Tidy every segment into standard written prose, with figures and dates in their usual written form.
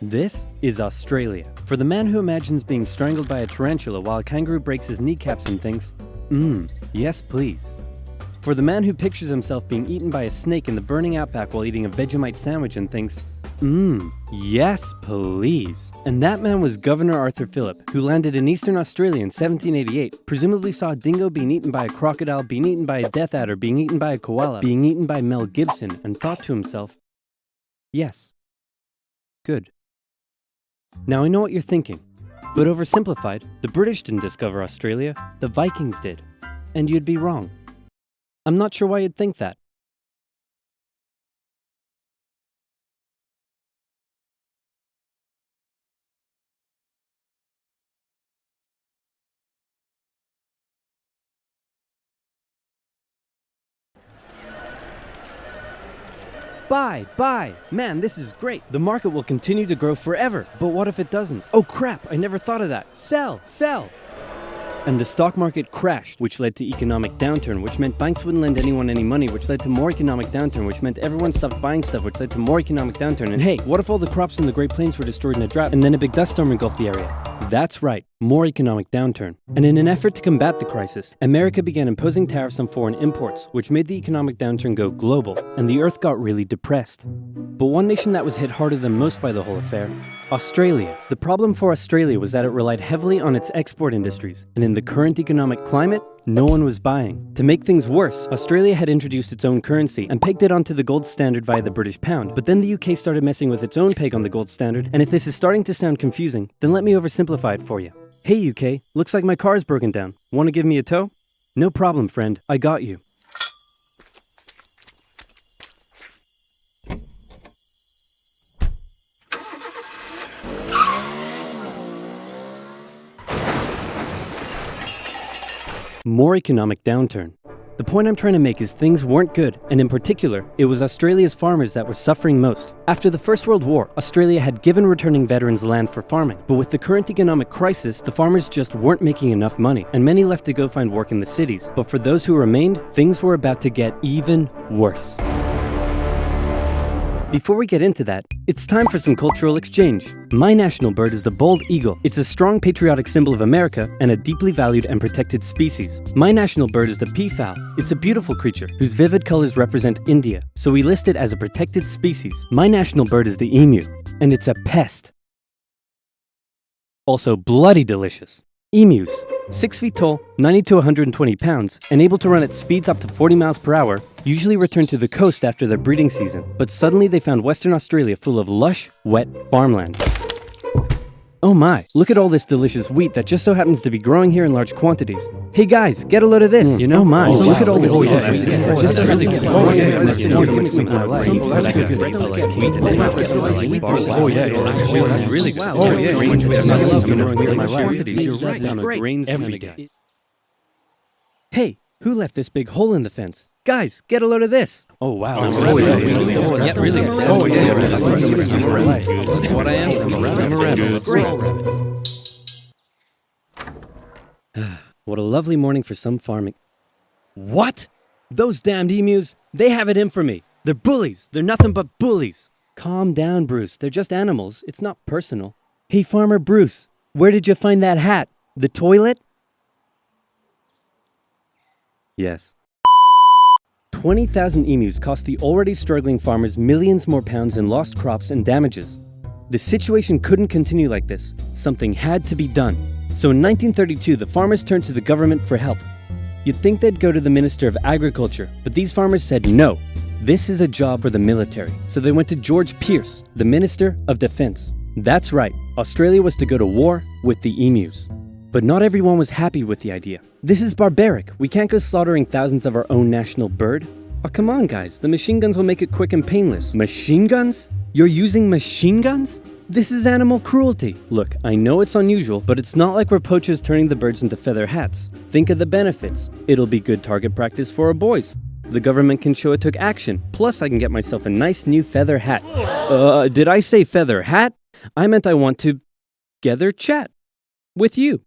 This is Australia. For the man who imagines being strangled by a tarantula while a kangaroo breaks his kneecaps and thinks, yes please. For the man who pictures himself being eaten by a snake in the burning outback while eating a Vegemite sandwich and thinks, yes please. And that man was Governor Arthur Phillip, who landed in Eastern Australia in 1788, presumably saw a dingo being eaten by a crocodile, being eaten by a death adder, being eaten by a koala, being eaten by Mel Gibson, and thought to himself, yes, good. Now I know what you're thinking, but oversimplified, the British didn't discover Australia, the Vikings did. And you'd be wrong. I'm not sure why you'd think that. Buy! Man, this is great. The market will continue to grow forever. But what if it doesn't? Oh crap, I never thought of that. Sell! And the stock market crashed, which led to economic downturn, which meant banks wouldn't lend anyone any money, which led to more economic downturn, which meant everyone stopped buying stuff, which led to more economic downturn. And hey, what if all the crops in the Great Plains were destroyed in a drought, and then a big dust storm engulfed the area? That's right, more economic downturn. And in an effort to combat the crisis, America began imposing tariffs on foreign imports, which made the economic downturn go global, and the earth got really depressed. But one nation that was hit harder than most by the whole affair, Australia. The problem for Australia was that it relied heavily on its export industries, and in the current economic climate, no one was buying. To make things worse, Australia had introduced its own currency and pegged it onto the gold standard via the British pound. But then the UK started messing with its own peg on the gold standard, and if this is starting to sound confusing, then let me oversimplify it for you. Hey UK, looks like my car's broken down. Want to give me a tow? No problem, friend. I got you. More economic downturn. The point I'm trying to make is things weren't good, and in particular, it was Australia's farmers that were suffering most. After the First World War, Australia had given returning veterans land for farming, but with the current economic crisis, the farmers just weren't making enough money, and many left to go find work in the cities. But for those who remained, things were about to get even worse. Before we get into that, it's time for some cultural exchange. My national bird is the bald eagle. It's a strong patriotic symbol of America and a deeply valued and protected species. My national bird is the peafowl. It's a beautiful creature whose vivid colors represent India, so we list it as a protected species. My national bird is the emu, and it's a pest. Also bloody delicious. Emus, 6 feet tall, 90 to 120 pounds, and able to run at speeds up to 40 miles per hour, usually return to the coast after their breeding season. But suddenly they found Western Australia full of lush, wet farmland. Oh my, look at all this delicious wheat that just so happens to be growing here in large quantities. Hey guys, get a load of this. You know, look at all this delicious wheat that just so happens to be growing here. Hey, who left this big hole in the fence? Guys, get a load of this. Oh wow. What I am. Great. What a lovely morning for some farming. What? Those damned emus, they have it in for me. They're bullies. They're nothing but bullies. Calm down, Bruce. They're just animals. It's not personal. Hey, Farmer Bruce, where did you find that hat? The toilet? Yes. 20,000 emus cost the already struggling farmers millions more pounds in lost crops and damages. The situation couldn't continue like this. Something had to be done. So in 1932, the farmers turned to the government for help. You'd think they'd go to the Minister of Agriculture, but these farmers said no. This is a job for the military. So they went to George Pearce, the Minister of Defense. That's right, Australia was to go to war with the emus. But not everyone was happy with the idea. This is barbaric. We can't go slaughtering thousands of our own national bird. Oh, come on, guys. The machine guns will make it quick and painless. Machine guns? You're using machine guns? This is animal cruelty. Look, I know it's unusual, but it's not like we're poachers turning the birds into feather hats. Think of the benefits. It'll be good target practice for our boys. The government can show it took action. Plus, I can get myself a nice new feather hat. Did I say feather hat? I meant I want to gather chat with you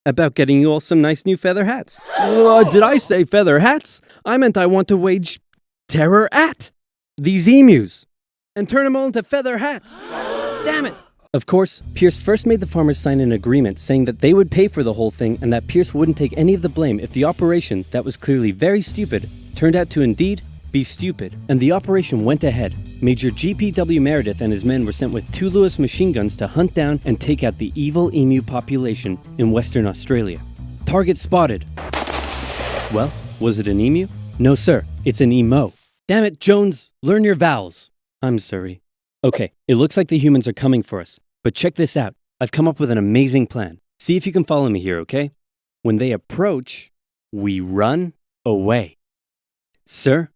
about getting you all some nice new feather hats. Did I say feather hats? I meant I want to wage terror at these emus. and turn them all into feather hats. Damn it! Of course, Pierce first made the farmers sign an agreement saying that they would pay for the whole thing and that Pierce wouldn't take any of the blame if the operation, that was clearly very stupid, turned out to indeed be stupid. And the operation went ahead. Major G.P.W. Meredith and his men were sent with 2 Lewis machine guns to hunt down and take out the evil emu population in Western Australia. Target spotted. Well, was it an emu? No, sir. It's an emo. Damn it, Jones. Learn your vowels. I'm sorry. Okay, it looks like the humans are coming for us. But check this out. I've come up with an amazing plan. See if you can follow me here, okay? When they approach, we run away. Sir,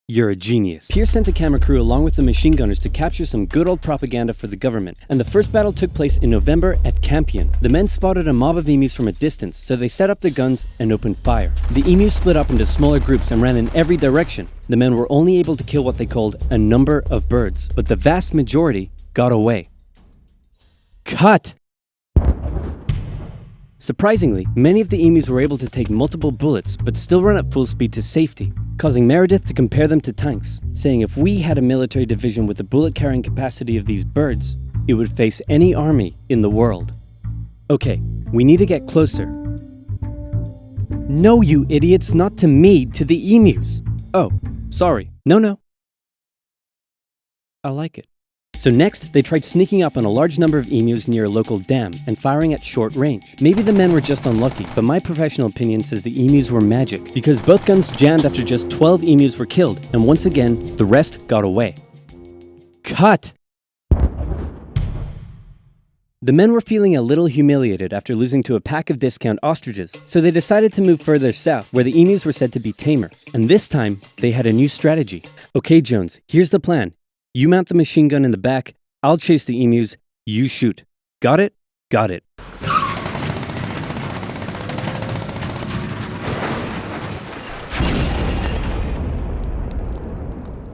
you're a genius. Pierce sent a camera crew along with the machine gunners to capture some good old propaganda for the government. And the first battle took place in November at Campion. The men spotted a mob of emus from a distance, so they set up their guns and opened fire. The emus split up into smaller groups and ran in every direction. The men were only able to kill what they called a number of birds, but the vast majority got away. Cut! Surprisingly, many of the emus were able to take multiple bullets, but still run at full speed to safety, causing Meredith to compare them to tanks, saying if we had a military division with the bullet-carrying capacity of these birds, it would face any army in the world. Okay, we need to get closer. No, you idiots, not to me, to the emus. Oh, sorry. No. I like it. So next, they tried sneaking up on a large number of emus near a local dam and firing at short range. Maybe the men were just unlucky, but my professional opinion says the emus were magic, because both guns jammed after just 12 emus were killed, and once again, the rest got away. Cut! The men were feeling a little humiliated after losing to a pack of discount ostriches, so they decided to move further south, where the emus were said to be tamer. And this time, they had a new strategy. Okay, Jones, here's the plan. You mount the machine gun in the back, I'll chase the emus, you shoot. Got it? Got it.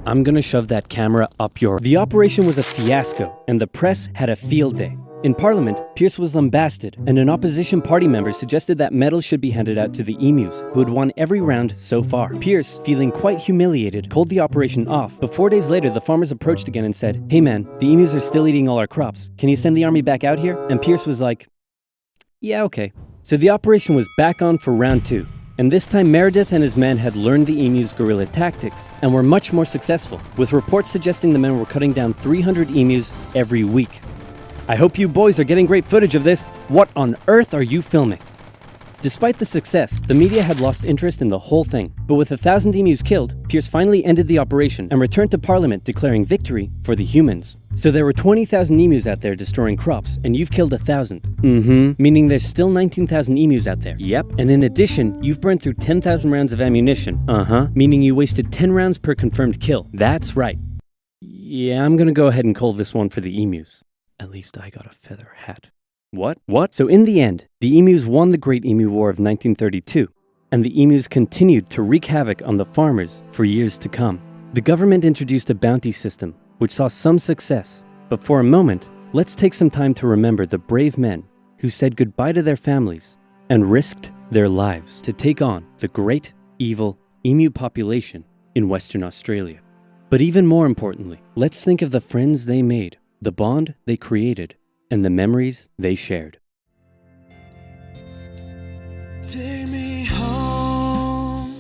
I'm gonna shove that camera up your... The operation was a fiasco, and the press had a field day. In Parliament, Pierce was lambasted, and an opposition party member suggested that medals should be handed out to the emus, who had won every round so far. Pierce, feeling quite humiliated, called the operation off, but 4 days later the farmers approached again and said, "Hey man, the emus are still eating all our crops. Can you send the army back out here?" And Pierce was like, "Yeah, okay." So the operation was back on for round 2. And this time Meredith and his men had learned the emus' guerrilla tactics and were much more successful, with reports suggesting the men were cutting down 300 emus every week. I hope you boys are getting great footage of this. What on earth are you filming? Despite the success, the media had lost interest in the whole thing. But with 1,000 emus killed, Pierce finally ended the operation and returned to Parliament declaring victory for the humans. So there were 20,000 emus out there destroying crops, and you've killed 1,000. Meaning there's still 19,000 emus out there. Yep. And in addition, you've burned through 10,000 rounds of ammunition. Meaning you wasted 10 rounds per confirmed kill. That's right. Yeah, I'm gonna go ahead and call this one for the emus. At least I got a feather hat. What? So in the end, the emus won the Great Emu War of 1932, and the emus continued to wreak havoc on the farmers for years to come. The government introduced a bounty system, which saw some success. But for a moment, let's take some time to remember the brave men who said goodbye to their families and risked their lives to take on the great, evil emu population in Western Australia. But even more importantly, let's think of the friends they made, the bond they created, and the memories they shared. Take me home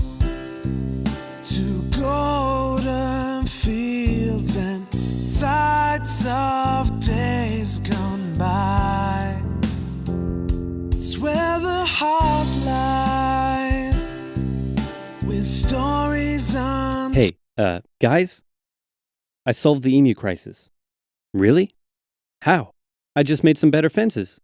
to golden fields and sights of days gone by. It's where the heart lies with stories on... Hey, guys? I solved the emu crisis. Really? How? I just made some better fences.